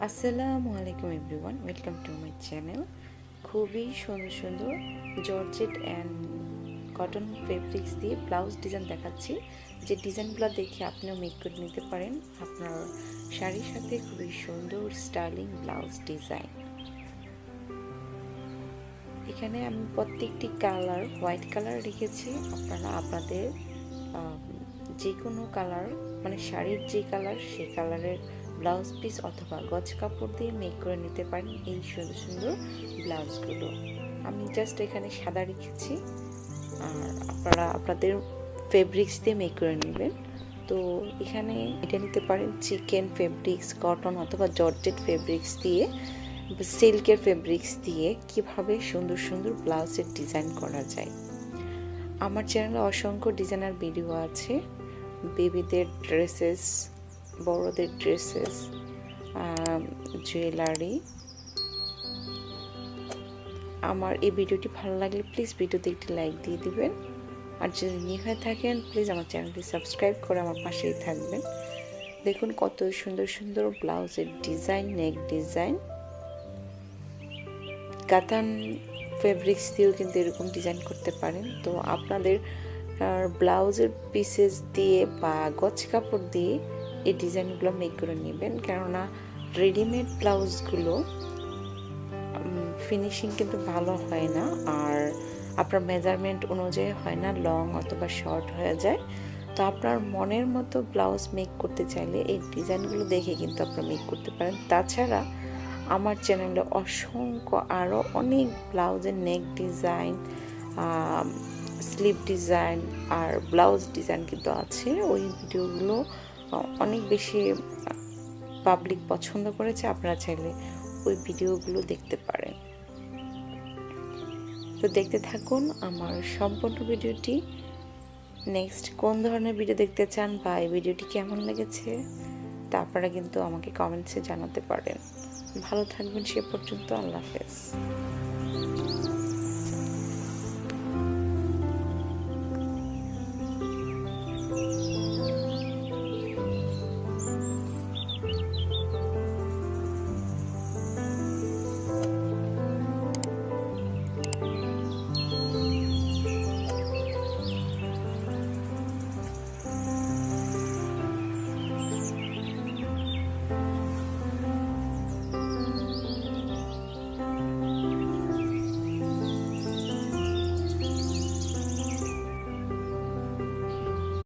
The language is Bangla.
আসসালামু আলাইকুম everyone, welcome to my channel. খুবই সুন্দর সুন্দর জর্জেট অ্যান্ড কটন ফেব্রিক্স দিয়ে ব্লাউজ ডিজাইন দেখাচ্ছি, যে ডিজাইনগুলো দেখে আপনিও মেক করে নিতে পারেন আপনার শাড়ির সাথে। খুবই সুন্দর স্টাইলিং ব্লাউজ ডিজাইন। এখানে আমি প্রত্যেকটি কালার হোয়াইট কালার রেখেছি। আপনারা আপনাদের যে কোনো কালার, মানে শাড়ির যে কালার সেই কালারের ব্লাউজ পিস অথবা গজ কাপড় দিয়ে মেক করে নিতে পারেন এই সুন্দর সুন্দর ব্লাউজগুলো। আমি জাস্ট এখানে সাদা রেখেছি, আর আপনারা আপনাদের ফেব্রিক্স দিয়ে মেক করে নেবেন। তো এখানে এটা নিতে পারেন চিকেন ফেব্রিক্স, কটন অথবা জর্জেট ফেব্রিক্স দিয়ে, সিল্কের ফেব্রিক্স দিয়ে কিভাবে সুন্দর সুন্দর ব্লাউজের ডিজাইন করা যায়। আমার চ্যানেলে অসংখ্য ডিজাইনার ভিডিও আছে, বেবিদের ড্রেসেস, বড়দের ড্রেসেস, জুয়েলারি। আমার এই ভিডিওটি ভালো লাগলে প্লিজ ভিডিওতে একটি লাইক দিয়ে দিবেন, আর যদি নিউ হয়ে থাকেন প্লিজ আমার চ্যানেলটি সাবস্ক্রাইব করে আমার পাশেই থাকবেন। দেখুন কত সুন্দর সুন্দর ব্লাউজের ডিজাইন, নেক ডিজাইন। কাতান ফেব্রিক্স দিয়েও কিন্তু এরকম ডিজাইন করতে পারেন। তো আপনাদের ব্লাউজের পিসেস দিয়ে বা গজ কাপড় দিয়ে এই ডিজাইনগুলো মেক করে নেবেন, কেননা রেডিমেড ব্লাউজগুলো ফিনিশিং কিন্তু ভালো হয় না, আর আপনার মেজারমেন্ট অনুযায়ী হয় না, লং অথবা শর্ট হয়ে যায়। তো আপনার মনের মতো ব্লাউজ মেক করতে চাইলে এই ডিজাইনগুলো দেখে কিন্তু আপনারা মেক করতে পারেন। তাছাড়া আমার চ্যানেলে অসংখ্য আরও অনেক ব্লাউজের নেক ডিজাইন, স্লিভ ডিজাইন আর ব্লাউজ ডিজাইন কিন্তু আছে। ওই ভিডিওগুলো অনেক বেশি পাবলিক পছন্দ করেছে, আপনারা চাইলে ওই ভিডিওগুলো দেখতে পারেন। তো দেখতে থাকুন আমার সম্পূর্ণ ভিডিওটি। নেক্সট কোন ধরনের ভিডিও দেখতে চান বা এই ভিডিওটি কেমন লেগেছে তা আপনারা কিন্তু আমাকে কমেন্টসে জানাতে পারেন। ভালো থাকবেন সে পর্যন্ত, আল্লাহ হাফেজ।